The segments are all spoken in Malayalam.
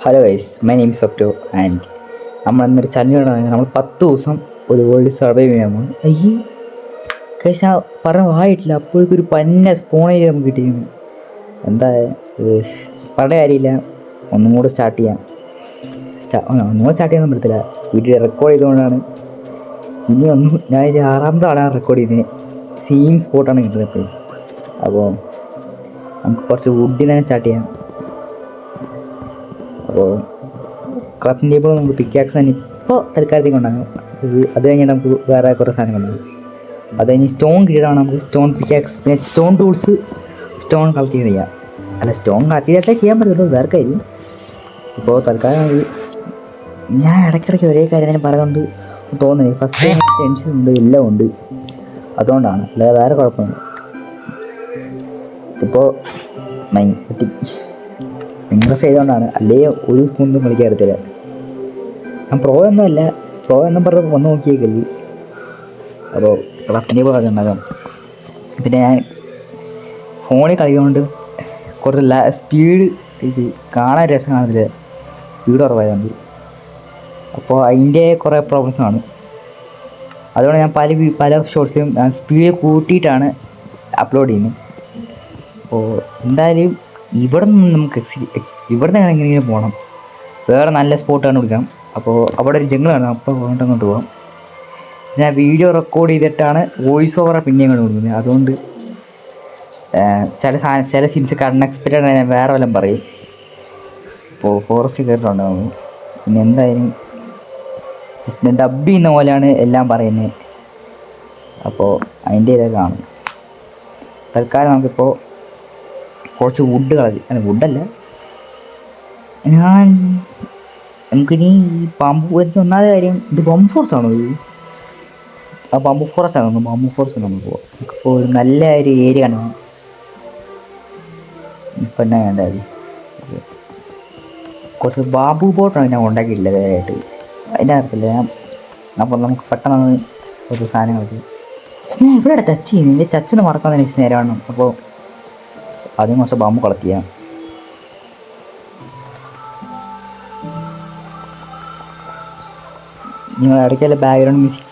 Hello guys, my name is Octo and നമ്മൾ ഇന്നൊരു ചലഞ്ച് നമ്മൾ 10 ദിവസം ഒരു വേൾഡ് സർവൈവ് ചെയ്യാൻ പോകും. അയ്യേ ഗൈസ്, ഞാൻ പറഞ്ഞ വായിട്ടില്ല, അപ്പോഴേക്കൊരു പന്ന സ്പോണേരി നമുക്ക് കിട്ടിയിരുന്നു. എന്താ പറഞ്ഞ കാര്യമില്ല, ഒന്നും കൂടെ സ്റ്റാർട്ട് ചെയ്യാം. ഒന്നും കൂടെ സ്റ്റാർട്ട് ചെയ്യാൻ പറ്റത്തില്ല, വീട്ടിൽ റെക്കോർഡ് ചെയ്തുകൊണ്ടാണ്. ഇനി ഒന്നും ഞാൻ ഇത് 6ാമത്തെ ആളാണ് റെക്കോർഡ് ചെയ്യുന്നത്. സെയിം സ്പോട്ടാണ് കിട്ടുന്നത് എപ്പോഴും. അപ്പോൾ നമുക്ക് കുറച്ച് വുഡിൽ തന്നെ സ്റ്റാർട്ട് ചെയ്യാം. അപ്പോൾ ക്രാഫ്റ്റിംഗ് ടേബിൾ നമുക്ക് പിക്കാക്സ് തന്നെ ഇപ്പോൾ തൽക്കാലത്തേക്ക് ഉണ്ടാകും. അത് കഴിഞ്ഞിട്ട് നമുക്ക് വേറെ കുറേ സാധനങ്ങളുണ്ടാകും. അത് കഴിഞ്ഞ് സ്റ്റോൺ കിട്ടിയിട്ടാണ് നമുക്ക് സ്റ്റോൺ പിക്കാക്സ്, പിന്നെ സ്റ്റോൺ ടൂൾസ്, സ്റ്റോൺ കളക്ട് ചെയ്യാം. അല്ല, സ്റ്റോൺ കളക്ട് ചെയ്തിട്ടേ ചെയ്യാൻ പറ്റുള്ളൂ, വേറെ കാര്യം. ഇപ്പോൾ തൽക്കാലം ഞാൻ ഇടയ്ക്കിടയ്ക്ക് ഒരേ കാര്യം തന്നെ പറയുന്നുണ്ട് തോന്നുന്നത്. ഫസ്റ്റ് ടെൻഷനുണ്ട്, എല്ലാം ഉണ്ട്, അതുകൊണ്ടാണ്, അല്ലാതെ വേറെ കുഴപ്പമില്ല. ഇതിപ്പോൾ മൈൻക്രാഫ്റ്റ് ചെയ്തുകൊണ്ടാണ്, അല്ലെങ്കിൽ ഒരു സ്പൂണും കളിക്കാൻ എടുത്തില്ല. ഞാൻ പ്രോ എന്നും പറഞ്ഞ് വന്ന് നോക്കിയേക്കല്ലേ. അപ്പോൾ ക്രാഫ്റ്റിംഗ് ടേബിൾ ഉണ്ടാകാം. പിന്നെ ഞാൻ ഫോണിൽ കളിക്കുന്നുണ്ട് കുറച്ച് സ്പീഡ്, ഇത് കാണാൻ രസം കാണത്തില്ല, സ്പീഡ് കുറവായതുകൊണ്ട്. അപ്പോൾ അതിൻ്റെ കുറേ പ്രോബ്ലംസാണ്. അതുകൊണ്ട് ഞാൻ പല ഷോർട്സിലും ഞാൻ സ്പീഡ് കൂട്ടിയിട്ടാണ് അപ്ലോഡ് ചെയ്യുന്നത്. അപ്പോൾ എന്തായാലും ഇവിടെ നിന്ന് നമുക്ക് ഇവിടെ നിന്ന് എങ്ങനെയെങ്കിലും പോകണം, വേറെ നല്ല സ്പോട്ട് കണ്ടുപിടിക്കണം. അപ്പോൾ അവിടെ ഒരു ജംഗിളാണ്, അപ്പോൾ അങ്ങോട്ട് പോകാം. ഞാൻ വീഡിയോ റെക്കോർഡ് ചെയ്തിട്ടാണ് വോയിസ് ഓവർ പിന്നെയും കണ്ടു കൊടുക്കുന്നത്. അതുകൊണ്ട് ചില സീൻസൊക്കെ അൺഎക്സ്പെക്റ്റഡ് ഞാൻ വേറെ വല്ലതും പറയും. ഇപ്പോൾ ഫോറസ്റ്റ് കയറിയിട്ടുണ്ടാകും. പിന്നെ എന്തായാലും ജസ്റ്റ് ഡബ് ചെയ്യുന്ന പോലെയാണ് എല്ലാം പറയുന്നത്. അപ്പോൾ അതിൻ്റെ ഇതൊക്കെ കാണും. തൽക്കാലം നമുക്കിപ്പോൾ കുറച്ച് വുഡ് വുഡല്ല, നമുക്കിനി പാമ്പ്, എനിക്ക് ഒന്നാമത്തെ കാര്യം, ഇത് ബംബു ഫോറസ്റ്റ് ആണോ? ഇത് ബംബു ഫോറസ്റ്റ് ആണോ? ബംബു ഫോറസ്റ്റ് നമുക്ക് പോകാം. നമുക്കിപ്പോൾ ഒരു നല്ല ഒരു ഏരിയ ആണ്. ഇപ്പം എന്നാ വേണ്ടത്, കുറച്ച് ബാമ്പു ബോട്ടാണ് ഞാൻ ഉണ്ടാക്കിയിട്ടില്ല വേറെയായിട്ട്. അതിൻ്റെ അകത്തില്ല അപ്പോൾ നമുക്ക് പെട്ടെന്ന് കുറച്ച് സാധനങ്ങളൊക്കെ ഞാൻ ഇവിടെ ടച്ച് ചെയ്യുന്നത്, ടച്ചൊന്ന് മറക്കാൻ എനിക്ക് നേരമാണ്. അപ്പോൾ ആദ്യം കുറച്ച് ബാമ്പ് കളക്ട് ചെയ്യാം. നിങ്ങൾ ഇടയ്ക്കല്ല ബാക്ക്ഗ്രൗണ്ട് മ്യൂസിക്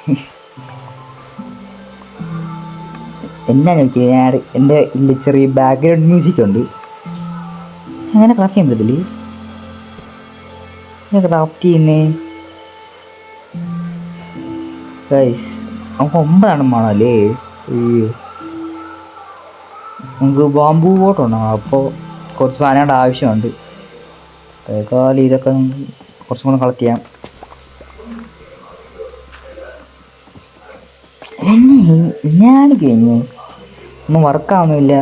എന്നാ ചോദിക്കുക, ഞാൻ എൻ്റെ ഇല്ല ചെറിയ ബാക്ക്ഗ്രൗണ്ട് മ്യൂസിക് ഉണ്ട്. അങ്ങനെ ക്രാഫ്റ്റ് ചെയ്യാൻ പറ്റത്തില്ലേ? ക്രാഫ്റ്റ് ചെയ്യുന്നേ ഗൈസ്, നമുക്ക് 9 വേണമല്ലേ? നമുക്ക് ബാമ്പൂ ബോട്ടുണ്ടോ? അപ്പോൾ കുറച്ച് സാധനങ്ങളുടെ ആവശ്യമുണ്ട്. തൽക്കാലം ഇതൊക്കെ നമുക്ക് കുറച്ചും കൂടെ കളക്ട് ചെയ്യാം. എന്നാണ് കഴിഞ്ഞു, ഒന്നും വർക്കാവുന്നില്ല.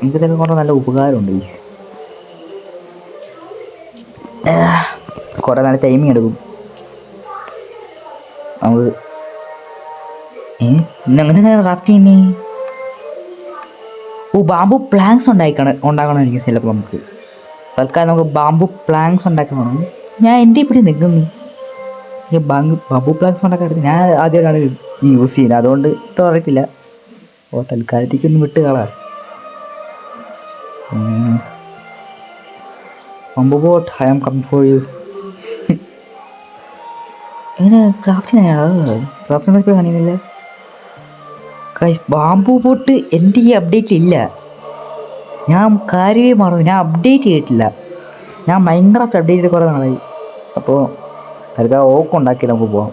എനിക്കിതൊക്കെ കുറേ നല്ല ഉപകാരമുണ്ട് ഗൈസ്. കുറേ നല്ല ടൈമിങ് എടുക്കും നമുക്ക്. ഇന്നങ്ങനെ ക്രാഫ്റ്റ് ചെയ്യുന്നേ? ബാമ്പു പ്ലാങ്ക്സ് ഉണ്ടാക്കണമായിരിക്കും ചിലപ്പോൾ. നമുക്ക് തൽക്കാലം നമുക്ക് ബാമ്പു പ്ലാങ്ക്സ് ഉണ്ടാക്കണം. ഞാൻ എൻ്റെ ഇവിടെ നിൽക്കുന്നു ഈ ബാമ്പു പ്ലാങ്ക്സ് ഉണ്ടാക്കാൻ ഞാൻ ആദ്യമായിട്ടാണ് യൂസ് ചെയ്യുന്നത്, അതുകൊണ്ട് ഇത്ര അറിയത്തില്ല. അപ്പോൾ തൽക്കാലത്തേക്കൊന്ന് വിട്ട് കളാം. Bamboo boat, I am coming for you. എങ്ങനെ ക്രാഫ്റ്റ് ക്രാഫ്റ്റ് കാണിക്കുന്നില്ല ഗൈസ്. ബാമ്പു ബോട്ട് എൻ്റെ ഈ അപ്ഡേറ്റ് ഇല്ല. ഞാൻ കാര്യമായി മറന്നു, ഞാൻ അപ്ഡേറ്റ് ചെയ്തിട്ടില്ല. ഞാൻ മൈൻക്രാഫ്റ്റ് അപ്ഡേറ്റ് ചെയ്ത് കുറേ നാളായി. അപ്പോൾ തൽക്കാലം ഓക്ക് ഉണ്ടാക്കി നമുക്ക് പോവാം.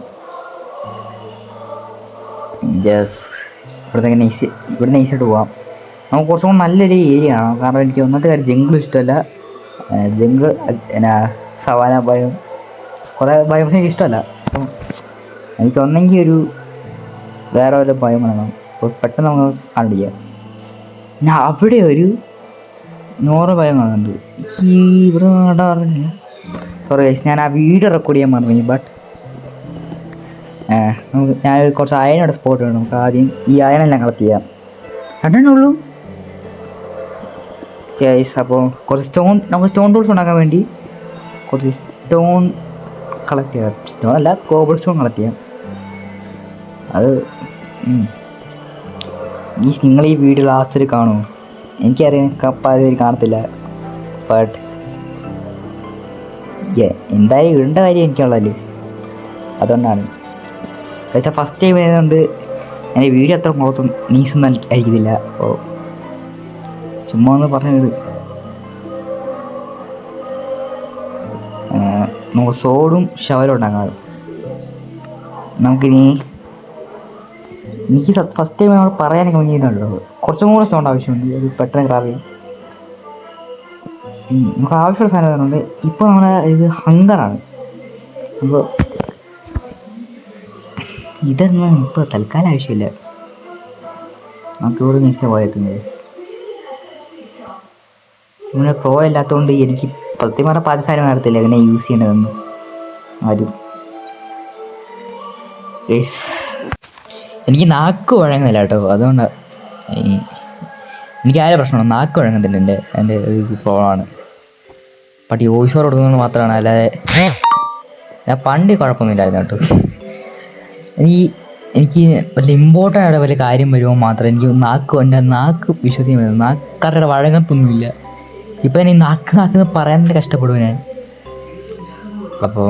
ഇവിടെ നൈസായിട്ട് പോവാം. നമുക്ക് കുറച്ചും കൂടെ നല്ലൊരു ഏരിയ ആണ്. കാരണം എനിക്ക് ഒന്നാമത്തെ കാര്യം ജംഗിൾ ഇഷ്ടമല്ല. ജംഗിൾ എന്നാ സവാന ഭയം, കുറേ ഭയം എനിക്ക് ഇഷ്ടമല്ല. അപ്പം എനിക്ക് ഒന്നെങ്കിൽ ഒരു വേറെ വല്ല ഭയം വേണം. അപ്പോൾ പെട്ടെന്ന് നമുക്ക് കണ്ടുപിടിക്കാം. പിന്നെ അവിടെ ഒരു നോറ് ഭയം കാണുന്നുണ്ട്. ഈ ഇവിടെ പറഞ്ഞില്ല, സോറി ഗൈസ്, ഞാൻ ആ വീഡിയോ റെക്കോർഡ് ചെയ്യാൻ മറന്നു. ബട്ട് നമുക്ക് ഞാൻ കുറച്ച് അയണയുടെ സ്പോട്ട് വേണം. നമുക്ക് ആദ്യം ഈ അയണെല്ലാം കളക്ട് ചെയ്യാം. 2 ഉള്ളൂ ഗൈസ്. അപ്പോൾ കുറച്ച് നമുക്ക് സ്റ്റോൺ ടൂൾസ് ഉണ്ടാക്കാൻ വേണ്ടി കുറച്ച് സ്റ്റോൺ കളക്ട് ചെയ്യാം. സ്റ്റോൺ അല്ല, കോബിൾ സ്റ്റോൺ കളക്ട് ചെയ്യാം. അത് നിങ്ങൾ ഈ വീഡിയോ ലാസ്റ്റ് കാണുമോ? എനിക്കറിയാം കപ്പാതെ കാണത്തില്ല. ബട്ട് എന്തായാലും ഇടേണ്ട കാര്യം എനിക്കുള്ളതല്ലേ, അതുകൊണ്ടാണ്. പക്ഷേ ഫസ്റ്റ് ടൈം ആയതുകൊണ്ട് എൻ്റെ വീഡിയോ അത്ര മുഖത്തും നീസൊന്നും അയക്കുന്നില്ല. അപ്പോൾ ചുമ്മാ ഒന്ന് പറഞ്ഞത്. നമുക്ക് സോഡും ഷവലും ഉണ്ടാകാം. നമുക്കിനി എനിക്ക് ഫസ്റ്റ് ടൈം നമ്മൾ പറയാനൊക്കെ ചെയ്യുന്നുണ്ടോ, കുറച്ചും കൂടെ സൗണ്ട് ആവശ്യമുണ്ട്. അത് പെട്ടെന്ന് ക്രാബ് ചെയ്യും. നമുക്ക് ആവശ്യമുള്ള സാധനം തരുന്നുണ്ട്. ഇപ്പോൾ നമ്മളെ ഇത് ഹങ്കറാണ്. അപ്പോൾ ഇതൊന്നും ഇപ്പോൾ തൽക്കാലം ആവശ്യമില്ല. നമുക്ക് ഇവിടെ മിനിറ്റ് പോയേക്കുന്നത് ഇങ്ങനെ പ്രോ ഇല്ലാത്തതുകൊണ്ട് എനിക്ക് സത്യം പറഞ്ഞാൽ പാദസാരം നടത്തില്ല എങ്ങനെ യൂസ് ചെയ്യേണ്ടതെന്ന് ആരും. എനിക്ക് നാക്ക് വഴങ്ങുന്നില്ല കേട്ടോ, അതുകൊണ്ടാണ്. എനിക്ക് ആരും പ്രശ്നമാണ്, നാക്ക് വഴങ്ങുന്നില്ല. എൻ്റെ ഒരു പ്രോബ്ലമാണ്. ബട്ട് ഈ വോയിസ് ഓവർ കൊടുക്കുന്നത് മാത്രമാണ്, അല്ലാതെ ഞാൻ പണ്ട് കുഴപ്പമൊന്നുമില്ലായിരുന്നു കേട്ടോ. എനിക്ക് വലിയ ഇമ്പോർട്ടൻ്റ് ആയിട്ട് വലിയ കാര്യം വരുമ്പോൾ മാത്രമേ എനിക്ക് നാക്ക് വിശ്വസിക്കാൻ പറ്റും. നാക്കാരുടെ വഴങ്ങത്തൊന്നുമില്ല. ഇപ്പം തന്നെ ഈ നാക്കെന്ന് പറയാൻ തന്നെ കഷ്ടപ്പെടും ഞാൻ. അപ്പോൾ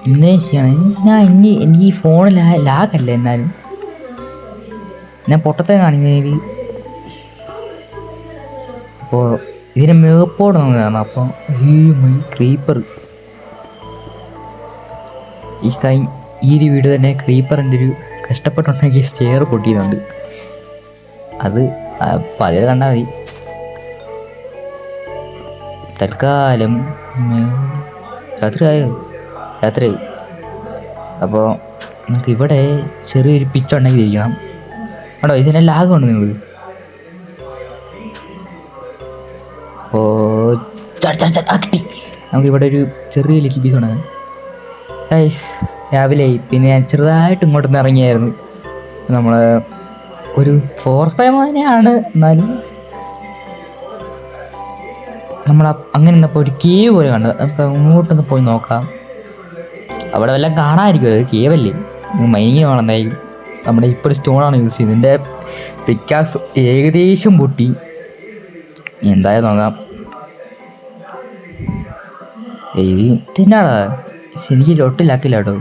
എന്താ ചെയ്യണം എനിക്ക് ഈ ഫോണിൽ ലാഗല്ല, എന്നാലും ഞാൻ പൊട്ടത്തെ കാണിക്കുന്നതിൽ. അപ്പോൾ ഇതിന് മേപ്പോട് നമുക്ക് കാണാം. അപ്പോൾ ഈ ക്രീപ്പർ ഈ ഒരു വീഡിയോ തന്നെ ക്രീപ്പറിൻ്റെ ഒരു കഷ്ടപ്പെട്ടുണ്ടാക്കിയ സ്റ്റെയർ പൊട്ടിയുന്നുണ്ട്. അത് അപ്പം അതിൽ കണ്ടാൽ മതി. തൽക്കാലം രാത്രിയായി. അപ്പോൾ നമുക്ക് ഇവിടെ ചെറിയൊരു പിച്ച് ഉണ്ടാക്കിയിരിക്കണം കേട്ടോ. ഇതിനെ ലാഗുണ്ട് നിങ്ങൾ. അപ്പോൾ കിട്ടി. നമുക്കിവിടെ ഒരു ചെറിയ ലിറ്റിൽ പീസ് ഉണ്ട് ഗൈസ്. രാവിലെ പിന്നെ ഞാൻ ചെറുതായിട്ട് ഇങ്ങോട്ടൊന്ന് ഇറങ്ങിയായിരുന്നു. നമ്മൾ ഒരു 4-5 തന്നെയാണ്, എന്നാലും നമ്മൾ അങ്ങനെ നിന്നപ്പോൾ ഒരു കേവ് പോലെ കണ്ടത്. നമുക്ക് അങ്ങോട്ടൊന്ന് പോയി നോക്കാം. അവിടെ വല്ലതും കാണാമായിരിക്കും. അത് കേവല്ലേ, മൈനിങ് വേണം. എന്തായാലും നമ്മുടെ ഇപ്പോൾ ഒരു സ്റ്റോണാണ് യൂസ് ചെയ്യുന്നത്. എൻ്റെ പിക്കാക്സ് ഏകദേശം പൊട്ടി. എന്തായാലും നോക്കാം. ഇതെന്നാടാ, എനിക്ക് ലൊട്ടിലാക്കില്ല കേട്ടോ.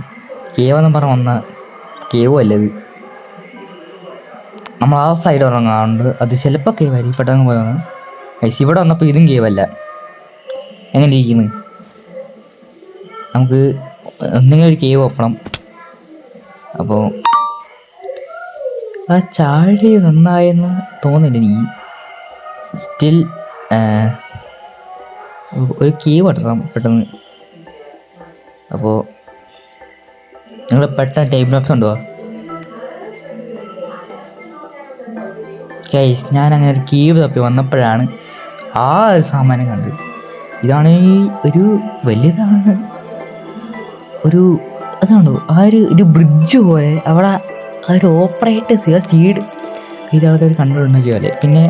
കേവെന്നും പറഞ്ഞ് വന്ന കേവും അല്ലത്. നമ്മൾ ആ സൈഡ് ഇറങ്ങാറുണ്ട്. അത് ചിലപ്പോൾ കേവായിരിക്കും. പെട്ടെന്ന് പോയി വന്നു ഗൈസ്. ഇവിടെ വന്നപ്പോൾ ഇതും കേവല്ല. എങ്ങനെ ഇരിക്കുന്നു? നമുക്ക് എന്തെങ്കിലും ഒരു കേവ് ഒപ്പണം. അപ്പോൾ ആ ചാടി നന്നായെന്ന് തോന്നില്ല എനിക്ക്. സ്റ്റിൽ ഒരു കേവ് ഇടണം പെട്ടെന്ന്. അപ്പോൾ നിങ്ങൾ പെട്ടെന്ന് ടൈം ലാപ്സ് ഉണ്ടോ ഗൈസ്? ഞാൻ അങ്ങനെ ഒരു കേവ് തപ്പി വന്നപ്പോഴാണ് ആ ഒരു സാമാനം കണ്ടത്. ഇതാണ് ഒരു വലിയതാണ്, ഒരു അതാണോ ആ ഒരു ബ്രിഡ്ജ് പോലെ. അവിടെ ആ ഒരു ഓപ്പറേറ്റ് സീഡ് ഇത് ആൾക്കാർ കണ്ടുണ്ടാക്കിയ പോലെ. പിന്നെ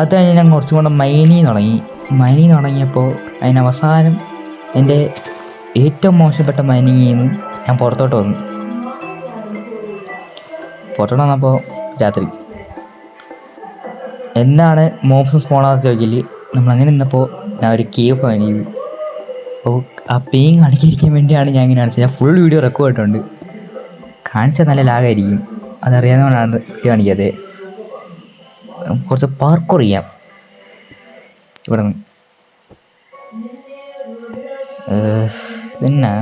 അത് കഴിഞ്ഞ് ഞാൻ കുറച്ചും കൂടെ മൈനിങ് തുടങ്ങിയപ്പോൾ അതിനവസാനം എൻ്റെ ഏറ്റവും മോശപ്പെട്ട മൈനിങ്ങിൽ നിന്ന് ഞാൻ പുറത്തോട്ട് വന്നപ്പോൾ രാത്രി എന്താണ് മോബ്സ് സ്പോണാന്ന് ചോദിക്കൽ. നമ്മളങ്ങനെ നിന്നപ്പോൾ ഞാൻ ഒരു കേവ് ഫൈൻ ചെയ്തു. അപ്പോൾ ആ പെയിൻ കാണിക്കാതിരിക്കാൻ വേണ്ടിയാണ് ഞാൻ ഇങ്ങനെ കാണിച്ചത്. ഞാൻ ഫുൾ വീഡിയോ റെക്കോർഡ് ഇട്ടുണ്ട്. കാണിച്ചാൽ നല്ല ലാഗായിരിക്കും, അതറിയാവുന്നതുകൊണ്ടാണ് വീഡിയോ കാണിക്കാതെ. കുറച്ച് പാർക്കോർ ചെയ്യാം ഇവിടെ നിന്ന്. പിന്നെ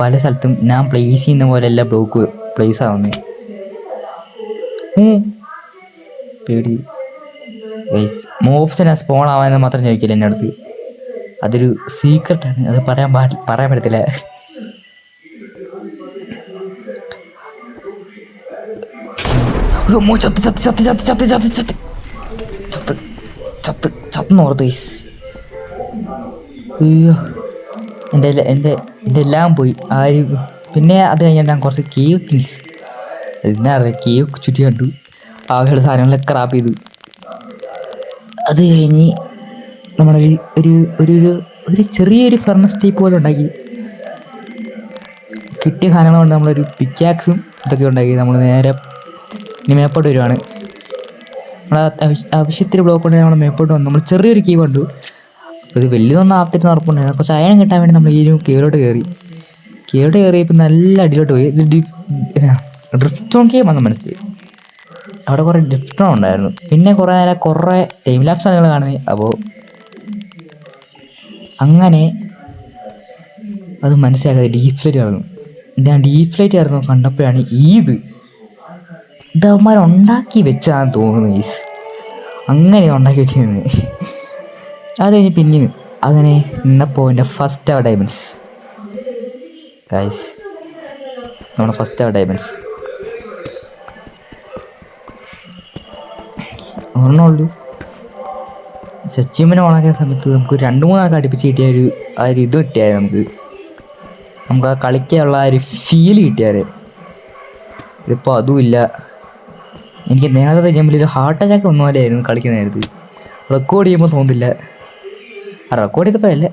പല സ്ഥലത്തും ഞാൻ പ്ലേസ് ചെയ്യുന്ന പോലെയല്ല ബ്ലോക്ക് പ്ലേസ് ആവുന്നത്. പേടി ഗൈസ്. മോബ്സിനെ സ്പോൺ ആവാനെന്ന് മാത്രം ചോദിക്കില്ല എൻ്റെ അടുത്ത്. അതൊരു സീക്രട്ടാണ്, അത് പറയാൻ പറ്റത്തില്ല. ചത്തോർത്ത് ഗൈസ്. അയ്യോ, എൻ്റെ എല്ലാം പോയി. പിന്നെ അത് കഴിഞ്ഞിട്ട് ഞാൻ കുറച്ച് കേവ് തിങ്സ് എന്നാ പറയുക കേവ് ചുറ്റി കണ്ടു. ആവശ്യമുള്ള സാധനങ്ങളൊക്കെ ക്രാപ്പ് ചെയ്തു. അത് കഴിഞ്ഞ് നമ്മളൊരു ഒരു ഒരു ഒരു ചെറിയൊരു ഫർണസ് ടൈപ്പ് പോലെ ഉണ്ടാക്കി. കിട്ടിയ സാധനങ്ങൾ കൊണ്ട് നമ്മളൊരു പിക്കാക്സും ഇതൊക്കെ ഉണ്ടാക്കി നമ്മൾ നേരെ ഇനി മേപ്പോട്ട് വരുവാണ്. നമ്മൾ ആവശ്യത്തിന് ബ്ലോക്ക് കൊണ്ട് നമ്മൾ മേപ്പോട്ട് വന്നു. നമ്മൾ ചെറിയൊരു കീ കണ്ടു. അപ്പോൾ ഇത് വലിയതൊന്നും ആപത്തിന് ഉറപ്പുണ്ടായിരുന്നു. കുറച്ച് അയണം കിട്ടാൻ വേണ്ടി നമ്മൾ ഈ കീഴോട്ട് കയറിയപ്പോൾ നല്ല അടിയിലോട്ട് പോയി. ഇത് ഡ്രിഫ്റ്റ് ഓൺ ഗെയിം വന്ന് മനസ്സിലായി. അവിടെ കുറേ ഡ്രിഫ്റ്റ് ഓൺ ഉണ്ടായിരുന്നു. പിന്നെ കുറേ ടൈം ലാപ്സ് നിങ്ങൾ കാണുന്നത്. അപ്പോൾ അങ്ങനെ അത് മനസ്സിലാക്കാതെ ഡീപ് ഫ്ലൈറ്റ് ആയിരുന്നു. ഞാൻ ഡീപ് ഫ്ലൈറ്റ് ആയിരുന്നു കണ്ടപ്പോഴാണ് ഇതവന്മാരുണ്ടാക്കി വെച്ചതാണെന്ന് തോന്നുന്നു. അങ്ങനെ ഉണ്ടാക്കി വെച്ചിരുന്നത്. അത് കഴിഞ്ഞ് പിന്നെ അങ്ങനെ നിന്നപ്പോൾ എൻ്റെ ഫസ്റ്റ് അവർ ഡയമണ്ട്സ് ഗൈസ്, നമ്മുടെ ഫസ്റ്റ് അവർ ഡയമണ്ട്സ് ഒരെണ്ണമുള്ളൂ. സച്ചിമനെ ഓണാക്കിയ സമയത്ത് നമുക്ക് 2-3 അടുപ്പിച്ച് കിട്ടിയ ഒരു ഇത് കിട്ടിയായിരുന്നു. നമുക്ക് ആ കളിക്കാനുള്ള ആ ഒരു ഫീൽ കിട്ടിയാൽ. ഇതിപ്പോൾ അതുമില്ല. എനിക്ക് നേരത്തെ ഗെയിമിലൊരു ഹാർട്ട് അറ്റാക്ക് ഒന്നും പോലെയായിരുന്നു കളിക്കുന്ന നേരത്ത്. റെക്കോർഡ് ചെയ്യുമ്പോൾ തോന്നില്ല. റെക്കോർഡ് ചെയ്തപ്പോഴല്ലേ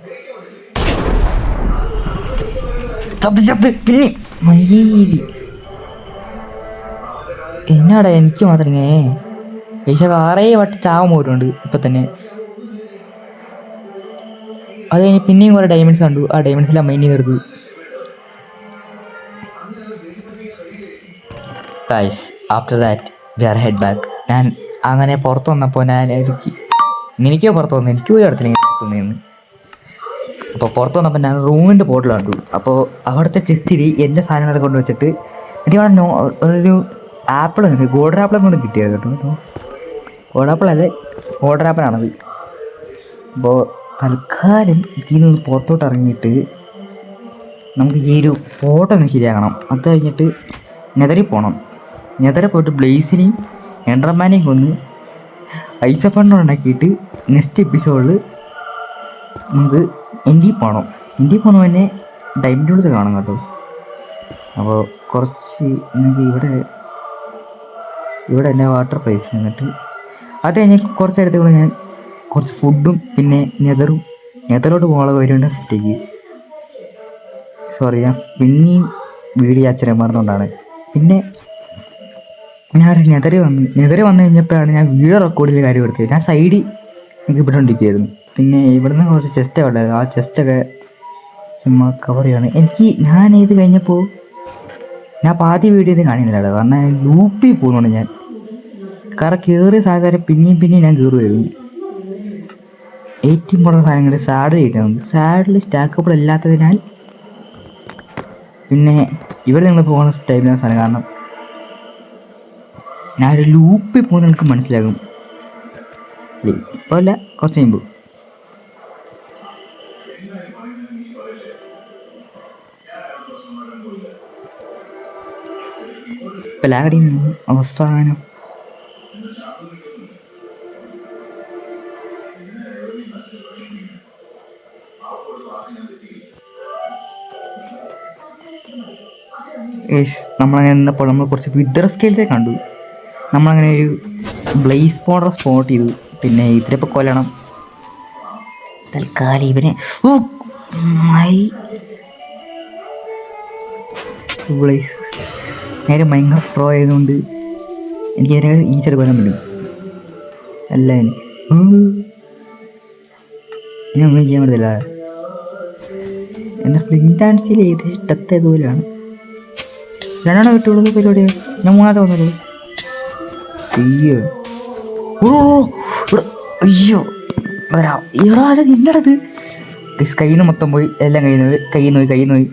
പിന്നെ മയ്യേരി എന്നാടാ എനിക്ക് മാത്രം ഇങ്ങനെ പൈസ 6 വട്ടം ചാവാൻ പോയിട്ടുണ്ട് ഇപ്പം തന്നെ. അത് കഴിഞ്ഞ് പിന്നെയും കുറേ ഡയമണ്ട്സ് കണ്ടു. ആ ഡയമണ്ട്സെല്ലാം മൈൻഡ് ചെയ്തെടുത്തു. Guys after that we are head back. ഞാൻ അങ്ങനെ പുറത്ത് വന്നപ്പോൾ എനിക്കോ പുറത്ത് വന്നു, എനിക്കും ഒരു ഇടത്തിന് പുറത്തുനിന്ന്. അപ്പോൾ പുറത്ത് വന്നപ്പോൾ ഞാൻ റൂമിൻ്റെ പോർട്ടൽ കണ്ടു. അപ്പോൾ അവിടുത്തെ ചെസ്റ്റിൽ എൻ്റെ സാധനങ്ങളൊക്കെ കൊണ്ട് വെച്ചിട്ട് എനിക്ക് അവിടെ ഒരു ആപ്പിൾ ഉണ്ട്, ഗോൾഡൻ ആപ്പിളും കൊണ്ട് കിട്ടിയത് കേട്ടോ. ഗോൾഡൻ ആപ്പിളല്ലേ, ഗോൾഡൻ ആപ്പിളാണത്. അപ്പോൾ തൽക്കാലം ഇതിൽ നിന്ന് പുറത്തോട്ട് ഇറങ്ങിയിട്ട് നമുക്ക് ഈ ഒരു ഫോട്ടോ ഒന്ന് ശരിയാക്കണം. അത് കഴിഞ്ഞിട്ട് നെതറിൽ പോകണം. നെതറിൽ പോയിട്ട് ബ്ലേസിനെയും എൻഡർമാനെയും കൊന്ന് ഐസഫണ്ട് ഉണ്ടാക്കിയിട്ട് നെക്സ്റ്റ് എപ്പിസോഡിൽ നമുക്ക് ഇന്ത്യയിൽ പോകണം. ഇന്ത്യയിൽ പോകുന്ന തന്നെ ഡയമണ്ട് ടൂൾസ് കാണാം കേട്ടോ. അപ്പോൾ കുറച്ച് നമുക്ക് ഇവിടെ എൻ്റെ വാട്ടർ പ്രൈസ് എന്നിട്ട് അത് കഴിഞ്ഞ് കുറച്ച് നേരത്തേക്കുള്ള ഞാൻ കുറച്ച് ഫുഡും പിന്നെ നെതറോട്ട് പോകാനുള്ള വരുന്നുണ്ട് സെറ്റേക്ക്. സോറി, ഞാൻ പിന്നെയും വീഡിയോ അച്ഛനെ മറന്നുകൊണ്ടാണ്. പിന്നെ ഞാൻ നെതറി വന്നു കഴിഞ്ഞപ്പോഴാണ് ഞാൻ വീഡിയോ റെക്കോർഡിൽ കാര്യം എടുത്തത്. ഞാൻ സൈഡിൽ എനിക്ക് ഇട്ടുകൊണ്ടിരിക്കുകയായിരുന്നു. പിന്നെ ഇവിടുന്ന് കുറച്ച് ചെസ്റ്റൊക്കെ ഉണ്ടായിരുന്നു. ആ ചെസ്റ്റൊക്കെ ചുമ്മാ കവർ ചെയ്യണം. ഞാൻ ഇത് കഴിഞ്ഞപ്പോൾ ഞാൻ പാതി വീഡിയോ ഇത് കാണിക്കുന്നില്ല. കാരണം ലൂപ്പിൽ പോകുന്നുണ്ട് ഞാൻ. കാരണം കയറിയ സാഹചര്യം പിന്നെയും ഞാൻ കയറുമായിരുന്നു. ഏറ്റവും ഇമ്പോർട്ടൻ്റ് സാധനങ്ങൾ സാഡിൽ കിട്ടുന്നുണ്ട്. സാഡിൽ സ്റ്റാക്കബിൾ അല്ലാത്തതിനാൽ പിന്നെ ഇവിടെ നിങ്ങൾ പോകുന്ന ടൈമിലാണ് സാധനം. കാരണം ഞാനൊരു ലൂപ്പിൽ പോകുന്ന നിങ്ങൾക്ക് മനസ്സിലാകും. ഇപ്പോൾ അല്ല, കുറച്ച് കഴിയുമ്പോൾ. ഇപ്പം ലാഗടി അവസാനം നമ്മളങ്ങനെ നിന്നപ്പോൾ നമ്മൾ കുറച്ച് വിദർ സ്കെയിൽസെ കണ്ടു. നമ്മളങ്ങനെ ഒരു ബ്ലേസ് പൗഡർ സ്പോട്ട് ചെയ്തു. പിന്നെ ഇതിലിപ്പോൾ കൊല്ലണം. തൽക്കാലം ഇവനെ ബ്ലേസ് നേരെ ഭയങ്കര പ്രോ ആയതുകൊണ്ട് എനിക്ക് നേരെ ഈ ചെറു കൊല്ലാൻ പറ്റും. അല്ല ഇനി ഒന്നും ചെയ്യാൻ പറ്റത്തില്ല. എൻ്റെ ഫ്ലിൻറ്റ് ആൻഡ് സ്റ്റീൽ ഏകദേശം ടത്ത് ഏതുപോലെയാണ്. 2 വിട്ടുള്ളത് പരിപാടിയാണ്. ഞാൻ 3 വന്നുള്ളൂ. അയ്യോ വരാം. എടാ നിന്നടത് കയ്യിൽ നിന്ന് മൊത്തം പോയി. എല്ലാം കയ്യിൽ നോയി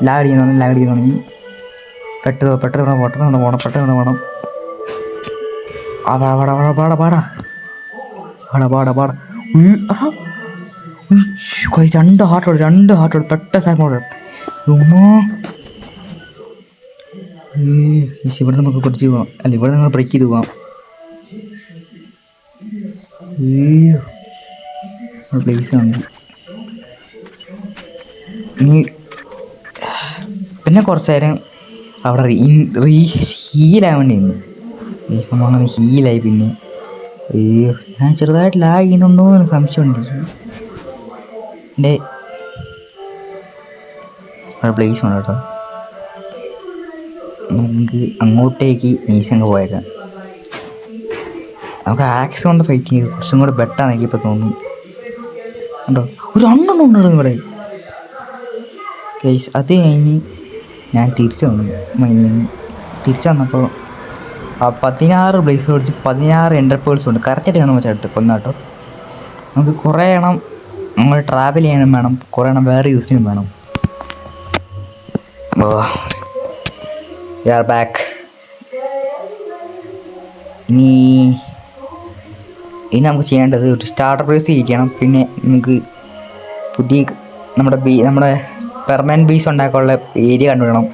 ലാഗ് ചെയ്യുന്ന തുടങ്ങി. പെട്ടെന്ന് പോണം. പാടാ 2 ഹാർട്ടോട് പെട്ട സാധനം. ഇവിടെ നമുക്ക് കുറച്ച് പോവാം. അല്ല, ഇവിടെ നമ്മൾ ബ്രേക്ക് ചെയ്ത് പോവാം. പ്ലേസ് ഉണ്ട്. ഇനി പിന്നെ കുറച്ച് നേരം അവിടെ ഹീലാകാൻ വേണ്ടി നിന്ന് നമ്മളങ്ങനെ ഹീലായി. പിന്നെ ഞാൻ ചെറുതായിട്ട് ലാഗ് ചെയ്യുന്നുണ്ടോ എന്ന് സംശയമുണ്ട്. എൻ്റെ പ്ലേസ് ഉണ്ട് കേട്ടോ. നമുക്ക് അങ്ങോട്ടേക്ക് നീശങ്ങ് പോയേക്കാം. നമുക്ക് ആക്സ് കൊണ്ട് ഫൈറ്റ് ചെയ്ത് കുറച്ചും കൂടെ ബെറ്റാന്ന് എനിക്കിപ്പോൾ തോന്നുന്നു. ഉണ്ടോ ഒരു അണ്ണെണ്ണം ഉണ്ടോ ഇവിടെ കേസ്. അത് കഴിഞ്ഞ് ഞാൻ തിരിച്ചു വന്നു. തിരിച്ചു വന്നപ്പോൾ 16 ബ്ലേസ് ഓടിച്ച് 16 എൻ്റർപേൾസും ഉണ്ട്. കറക്റ്റായിട്ട് വേണം വെച്ചാൽ എടുത്ത് കൊന്നാട്ടോ. നമുക്ക് കുറേ എണ്ണം നമ്മൾ ട്രാവൽ ചെയ്യാനും വേണം, കുറേ എണ്ണം വേറെ യൂസ് ചെയ്യാനും വേണം. We are back. ഇനി നമുക്ക് ചെയ്യേണ്ടത് ഒരു സ്റ്റാർട്ടർ പ്രൈസ് ചെയ്യിക്കണം. പിന്നെ നമുക്ക് പുതിയ നമ്മുടെ പെർമനൻറ്റ് ബേസ് ഉണ്ടാക്കാനുള്ള ഏരിയ കണ്ടുപിടണം.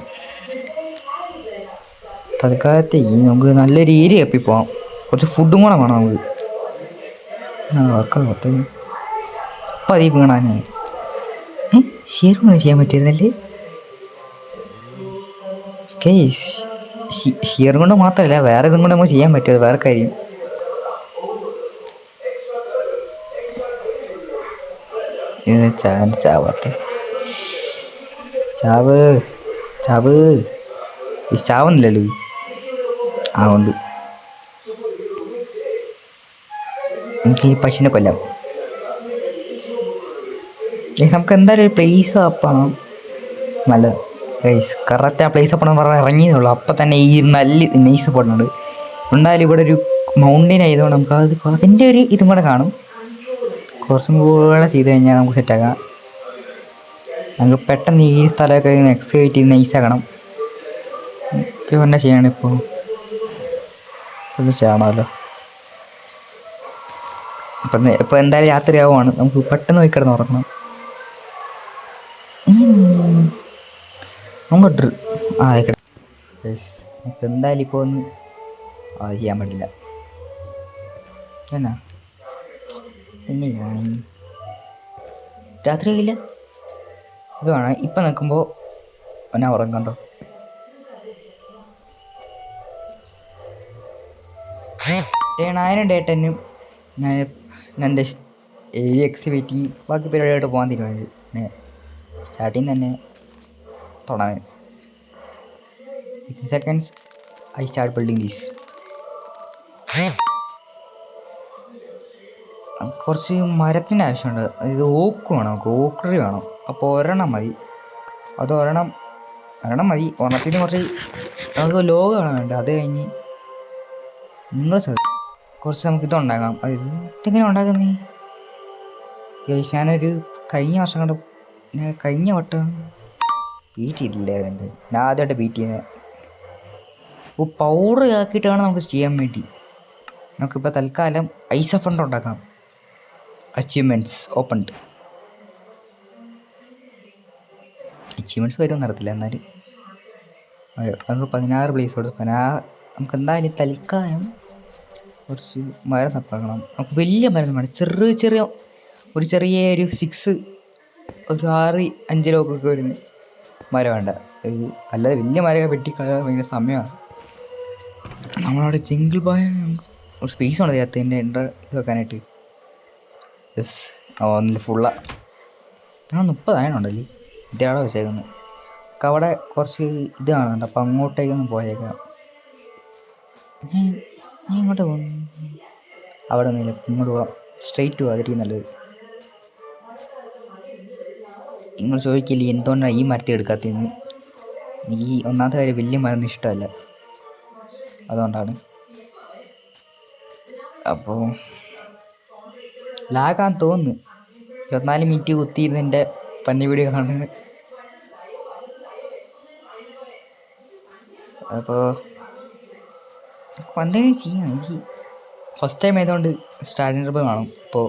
തൽക്കാലത്തേക്ക് നമുക്ക് നല്ലൊരു ഏരിയ കപ്പി പോകാം. കുറച്ച് ഫുഡും കൂടെ വേണം നമുക്ക്. അപ്പം അതീ വീണാൻ ഷെയർ ചെയ്യാൻ പറ്റിയിരുന്നല്ലേ കേസ്. ഷിയർ കൊണ്ട് മാത്രമല്ല വേറെ ഇതും കൊണ്ട് നമുക്ക് ചെയ്യാൻ പറ്റുമോ, വേറെ കാര്യം. ചാവാത്ത ചാവുന്നില്ലല്ലോ. അതുകൊണ്ട് എനിക്ക് ഈ പശുവിനെ കൊല്ലാം. നമുക്ക് എന്തായാലും ഒരു പ്ലേസ് അപ്പാണ് നല്ലത് ഗൈസ്. കറക്റ്റ് ആ പ്ലേസ് അപ്പാണെന്ന് പറഞ്ഞാൽ ഇറങ്ങിയതുള്ളൂ. അപ്പം തന്നെ ഈ നല്ല നൈസ് പോടുന്നുണ്ട്. എന്തായാലും ഇവിടെ ഒരു മൗണ്ടൻ ആയതുകൊണ്ട് നമുക്ക് അതിൻ്റെ ഒരു ഇതും കൂടെ കാണും. കുറച്ചും കൂടെ ചെയ്ത് കഴിഞ്ഞാൽ നമുക്ക് സെറ്റാക്കാം. നമുക്ക് പെട്ടെന്ന് ഈ സ്ഥലമൊക്കെ എക്സ്കവേറ്റ് ചെയ്ത് നൈസാക്കണം. എന്നാ ചെയ്യണം ഇപ്പോൾ? ഇത് ചെയ്യണമല്ലോ. ഇപ്പം എന്തായാലും രാത്രിയാവുകയാണ്. നമുക്ക് പെട്ടെന്ന് പോയി കിടന്ന് ഉറങ്ങണം. നമുക്ക് നമുക്ക് എന്തായാലും ഇപ്പോൾ ഒന്ന് അത് ചെയ്യാൻ പറ്റില്ല. എന്നാ പിന്നെ രാത്രി ആയില്ല ഇത് വേണം. ഇപ്പം നിൽക്കുമ്പോൾ എന്നാ ഉറങ്ങണ്ടോ? 9 ഡേ 10 ഞാൻ എൻ്റെ ഏരിയ എക്സിബിറ്റ് ബാക്കി പരിപാടിയായിട്ട് പോകാൻ തീരുമാനിച്ചു. പിന്നെ സ്റ്റാർട്ടിങ് തന്നെ തുടങ്ങി 15 seconds I start building these. കുറച്ച് മരത്തിൻ്റെ ആവശ്യമുണ്ട്. ഇത് ഓക്ക് വേണം, നമുക്ക് ഓക്ക് ട്രീ വേണം. അപ്പോൾ ഒരെണ്ണം മതി. അത് ഒരെണ്ണം മതി. ഒരെണ്ണത്തിന് കുറച്ച് നമുക്ക് ലോഗാണ് വേണ്ടത്. അത് കഴിഞ്ഞ് നിങ്ങൾ കുറച്ച് നമുക്ക് ഇതുണ്ടാക്കാം. ഇതെങ്ങനെ ഉണ്ടാക്കുന്നേ? ഞാനൊരു കഴിഞ്ഞ വർഷം കണ്ട് കഴിഞ്ഞ വട്ടം ബീറ്റ് ചെയ്തില്ലായിരുന്നു. ഞാൻ ആദ്യമായിട്ട് ബീറ്റ് ചെയ്യുന്നത്. പൗഡർ ആക്കിയിട്ടാണ് നമുക്ക് ചെയ്യാൻ വേണ്ടി. നമുക്കിപ്പോൾ തൽക്കാലം ഐസ് ഫണ്ട് ഉണ്ടാക്കാം. Achievements opened. അച്ചീവ്മെൻറ്റ്സ് വരുമെന്ന് അറിയത്തില്ല. എന്നാലും നമുക്ക് 16 പ്ലേസ് കൊടുത്ത് നമുക്ക് എന്തായാലും തൽക്കാലം കുറച്ച് മരം തപ്പാക്കണം. നമുക്ക് വലിയ മരം വേണം. ചെറിയ ഒരു 6 ഒരു 6 5 ലോക്കൊക്കെ വരുന്ന മരം വേണ്ട. അല്ലാതെ വലിയ മരമൊക്കെ വെട്ടിക്കളയാൻ ഭയങ്കര സമയമാണ്. നമ്മളവിടെ സിംഗിൾ ബോയ് ഒരു സ്പേസ് ഉണ്ട് അതിൻ്റെ ഇത് വെക്കാനായിട്ട്. ഒന്നിൽ ഫുള്ളാ 30 ആയതുണ്ടല്ലേ ഇതേ അവിടെ വെച്ചേക്കുന്നത്. നമുക്ക് അവിടെ കുറച്ച് ഇത് കാണുന്നുണ്ട്. അപ്പം അങ്ങോട്ടേക്കൊന്ന് പോയേക്കാം. ഞാൻ ഇങ്ങോട്ട് പോകും. അവിടെ ഒന്നുമില്ല, ഇങ്ങോട്ട് പോകാം. സ്ട്രെയിറ്റ് പോകാം, അതായിരിക്കും നല്ലത്. നിങ്ങൾ ചോദിക്കില്ലേ എന്തുകൊണ്ടാണ് ഈ മരത്തിൽ എടുക്കാത്തതെന്ന്. എനിക്ക് ഒന്നാമത്തെ കാര്യം വലിയ മരം ഇഷ്ടമല്ല, അതുകൊണ്ടാണ്. അപ്പോൾ ലാഗാൻ തോന്നുന്നു. 24 മിനിറ്റ് കുത്തിയിരുന്നതിൻ്റെ പന്നി വീഡിയോ കാണുന്നത്. അപ്പോൾ എന്തെങ്കിലും ചെയ്യാം. എനിക്ക് ഫസ്റ്റ് ടൈം ആയതുകൊണ്ട് സ്റ്റാർട്ടിങ് ട്രിപ്പ് കാണും. അപ്പോൾ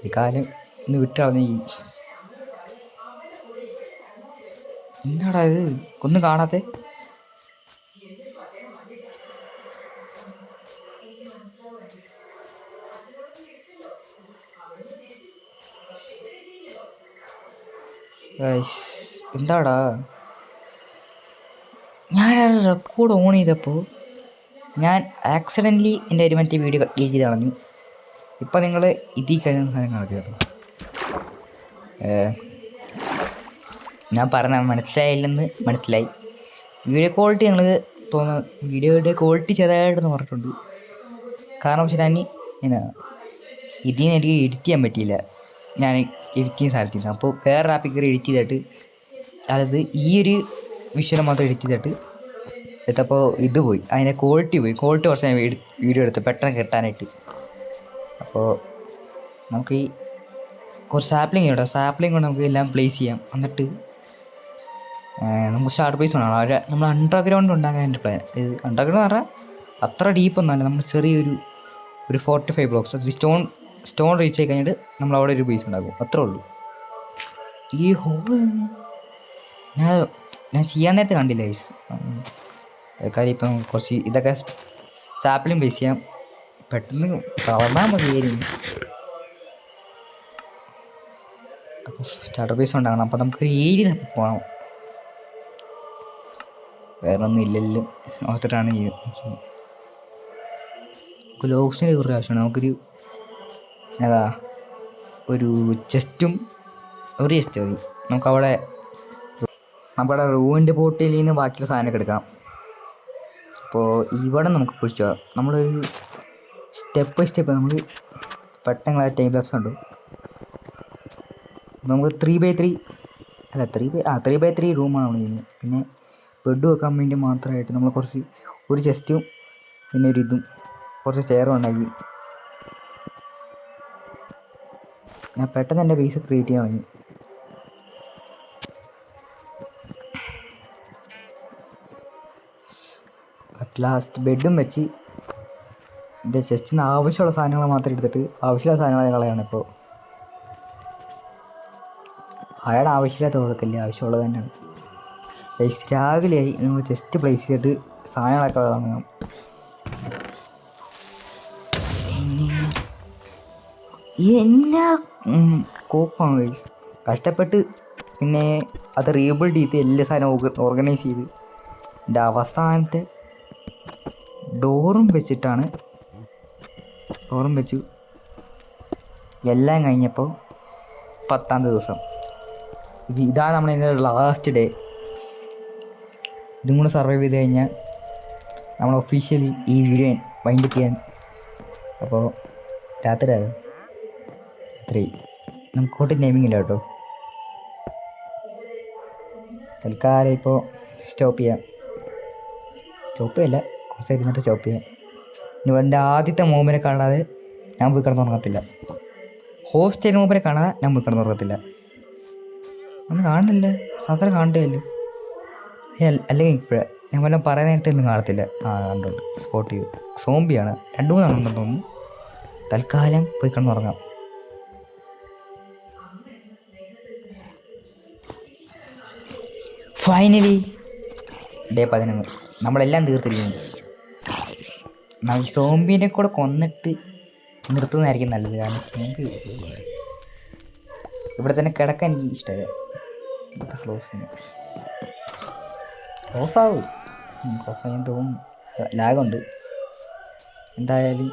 ഈ കാലം ഇന്ന് വിട്ടുകളഞ്ഞ എന്താടാ ഇത് ഒന്നും കാണാത്തെ? എന്താടാ ഞാൻ റെക്കോർഡ് ഓൺ ചെയ്തപ്പോൾ ഞാൻ ആക്സിഡൻ്റലി എൻ്റെ ഒരു മറ്റേ വീഡിയോ ഡിലീറ്റ് ചെയ്ത് കളഞ്ഞു. ഇപ്പം നിങ്ങൾ ഇതിൽ കഴിയുന്ന സാധനങ്ങളൊക്കെ കേട്ടോ. ഞാൻ പറഞ്ഞ മനസ്സിലായില്ലെന്ന് മനസ്സിലായി. വീഡിയോ ക്വാളിറ്റി ഞങ്ങൾ തോന്നുന്നു വീഡിയോയുടെ ക്വാളിറ്റി ചെറുതായിട്ടെന്ന് പറഞ്ഞിട്ടുണ്ട്. കാരണം പക്ഷേ ഞാൻ എന്നാ ഇതിൽ നിന്ന് എനിക്ക് എഡിറ്റ് ചെയ്യാൻ പറ്റിയില്ല. ഞാൻ എഡിറ്റ് ചെയ്യുന്ന സ്ഥലത്തില്ല. അപ്പോൾ വേറെ ആപ്പിൽ കയറി എഡിറ്റ് ചെയ്തിട്ട് അതായത് ഈ ഒരു വിഷ്വൽ മാത്രം എഡിറ്റ് ചെയ്തിട്ട് എടുത്തപ്പോൾ ഇത് പോയി, അതിൻ്റെ ക്വാളിറ്റി പോയി. ക്വാളിറ്റി കുറച്ച് ഞാൻ വീഡിയോ എടുത്ത് പെട്ടെന്ന് കിട്ടാനായിട്ട്. അപ്പോൾ നമുക്ക് ഈ കുറച്ച് സാപ്ലിങ് കേട്ടോ, സാപ്ലിങ് കൊണ്ട് നമുക്ക് എല്ലാം പ്ലേസ് ചെയ്യാം. എന്നിട്ട് നമുക്ക് സ്റ്റാർട്ട് പ്ലേസ് വേണം. അവിടെ നമ്മൾ അണ്ടർഗ്രൗണ്ട് ഉണ്ടാക്കാൻ എൻ്റെ പ്ലാൻ. ഇത് അണ്ടർഗ്രൗണ്ട് എന്ന് പറഞ്ഞാൽ അത്ര ഡീപ്പൊന്നുമല്ല, നമ്മൾ ചെറിയൊരു 45 ബ്ലോക്സ് സ്റ്റോൺ റീച്ച് ആയി കഴിഞ്ഞിട്ട് നമ്മൾ അവിടെ ഒരു ബേസ് ഉണ്ടാക്കും, അത്രേ ഉള്ളൂ. ഈ ഹോള് ഞാൻ ചെയ്യാൻ നേരത്തെ കണ്ടില്ല ഗൈസ്. കാര്യം ഇപ്പം കുറച്ച് ഇതൊക്കെ സാപ്പിലും ബേസ് ചെയ്യാം, പെട്ടെന്ന് വളർന്നാൽ മതിയായിരുന്നു. അപ്പോൾ സ്റ്റാർട്ടർ ബേസ് ഉണ്ടാകണം. അപ്പോൾ നമുക്കൊരു ഏരിയ തപ്പി പോകണം. വേറെ ഒന്നും ഇല്ലല്ലോ ഓർത്തിട്ടാണ് ലോക്സിൻ്റെ കുറേ ആവശ്യമാണ്. നമുക്കൊരു ഏതാ ഒരു ചെസ്റ്റും ഒരു ചെസ്റ്റ് മതി. നമുക്കവിടെ നമ്മുടെ റൂമിൻ്റെ പോട്ടിൽ നിന്ന് ബാക്കിയുള്ള സാധനമൊക്കെ എടുക്കാം. അപ്പോൾ ഇവിടെ നമുക്ക് പിടിച്ചോ, നമ്മളൊരു സ്റ്റെപ്പ് ബൈ സ്റ്റെപ്പ് നമ്മൾ പെട്ടെന്ന് ടൈം ലാപ്സ് ഉണ്ട്. നമുക്ക് 3x3 അല്ല 3x3 റൂമാണ് നമ്മൾ ചെയ്യുന്നത്. പിന്നെ ബെഡ് വെക്കാൻ വേണ്ടി മാത്രമായിട്ട് നമ്മൾ കുറച്ച് ഒരു ചെസ്റ്റും പിന്നെ ഒരു ഇതും കുറച്ച് സ്റ്റെയറും ഉണ്ടാക്കി. ഞാൻ പെട്ടെന്ന് എൻ്റെ ബേസ് ക്രിയേറ്റ് ചെയ്യാൻ തുടങ്ങി. അറ്റ് ലാസ്റ്റ് ബെഡും വെച്ച് എൻ്റെ ചെസ്റ്റിന് ആവശ്യമുള്ള സാധനങ്ങൾ മാത്രം എടുത്തിട്ട് ആവശ്യമുള്ള സാധനങ്ങൾ കളയാണ്. ഇപ്പോൾ അയാളുടെ ആവശ്യമില്ലാത്ത കൊടുക്കില്ല, ആവശ്യമുള്ളത് തന്നെയാണ്. രാവിലെയായി നമ്മൾ ചെസ്റ്റ് പ്ലേസ് ചെയ്തിട്ട് സാധനങ്ങളൊക്കെ വാങ്ങാം. എന്നാ കോപ്പാണ് കഷ്ടപ്പെട്ട് പിന്നെ അത് റീബിൽഡ് ചെയ്ത് എല്ലാ സാധനവും ഓർഗനൈസ് ചെയ്ത് എൻ്റെ അവസാനത്തെ ഡോറും വെച്ചു എല്ലാം കഴിഞ്ഞപ്പോൾ 10ാം ദിവസം. ഇതാണ് നമ്മളിതിൻ്റെ ലാസ്റ്റ് ഡേ. ഇതും കൂടെ സർവൈവ് ചെയ്ത് കഴിഞ്ഞാൽ നമ്മൾ ഒഫീഷ്യലി ഈ വീഡിയോ വൈൻഡപ്പ് ചെയ്യാൻ. അപ്പോൾ രാത്രി നമുക്ക് കോട്ടി ടൈമിംഗ് ഇല്ല കേട്ടോ. തൽക്കാലം ഇപ്പോൾ സ്റ്റോപ്പ് ചെയ്യല്ല, കുറച്ച് ഇരുന്നിട്ട് സ്റ്റോപ്പ് ചെയ്യാം. ഇനി എൻ്റെ ആദ്യത്തെ മൂവിനെ കാണാതെ ഞാൻ പോയി കിടന്നുറങ്ങത്തില്ല. ഹോസ്റ്റൽ മൂവിനെ കാണാതെ ഞാൻ പോയി കിടന്നുറങ്ങത്തില്ല. ഒന്നും കാണുന്നില്ല, സാധാരണ കാണണ്ടല്ലോ. അല്ലെങ്കിൽ ഇപ്പോഴേ ഞാൻ വല്ലതും പറയാൻ നേരത്തൊന്നും കാണത്തില്ല. കണ്ടുണ്ട് സ്പോട്ട് ചെയ്തു. സോംബിയാണ്, 2-3 ഉണ്ടെന്ന് തോന്നുന്നു. തൽക്കാലം പോയി കിടന്നുറങ്ങാം. ഫൈനലി ഡേ 11 നമ്മളെല്ലാം തീർത്തിരിക്കുന്നു. ഈ സോംബീനെ കൂടെ കൊന്നിട്ട് നിർത്തുന്നതായിരിക്കും നല്ലത്. കാരണം സോംബി ഇവിടെ തന്നെ കിടക്കാൻ എനിക്ക് ഇഷ്ടമല്ല. ക്ലോസ് ആവും തോന്നുന്നു, ലാഗുണ്ട്. എന്തായാലും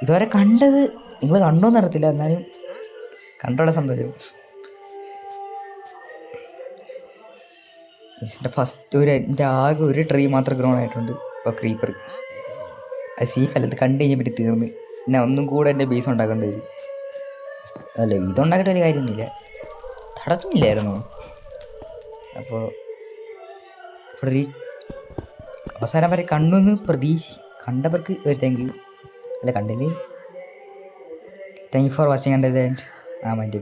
ഇതുവരെ കണ്ടത് നിങ്ങൾ കണ്ടോന്ന് അറിയത്തില്ല, എന്നാലും കണ്ടോടെ സന്തോഷം. ഫസ്റ്റ് എൻ്റെ ആകെ ഒരു ട്രീ മാത്രം ഗ്രോൺ ആയിട്ടുണ്ട്. ഇപ്പോൾ ക്രീപ്പർ അത് സേഫ് അത് കണ്ടു കഴിഞ്ഞപ്പോൾ തീർന്ന്. പിന്നെ ഒന്നും കൂടെ എൻ്റെ ബേസ് ഉണ്ടാക്കേണ്ടി വരും. അല്ല ഇതുണ്ടാക്കിയിട്ട് ഒരു കാര്യമൊന്നുമില്ല, തടഞ്ഞില്ലായിരുന്നു. അപ്പോൾ ഇവിടെ അവസാനം വരെ കണ്ടെന്ന് കണ്ടവർക്ക് ഒരു താങ്ക് യു. അല്ല കണ്ടില്ലേ, താങ്ക് യു ഫോർ വാച്ചിങ്. കണ്ടത് മൈൻഡ്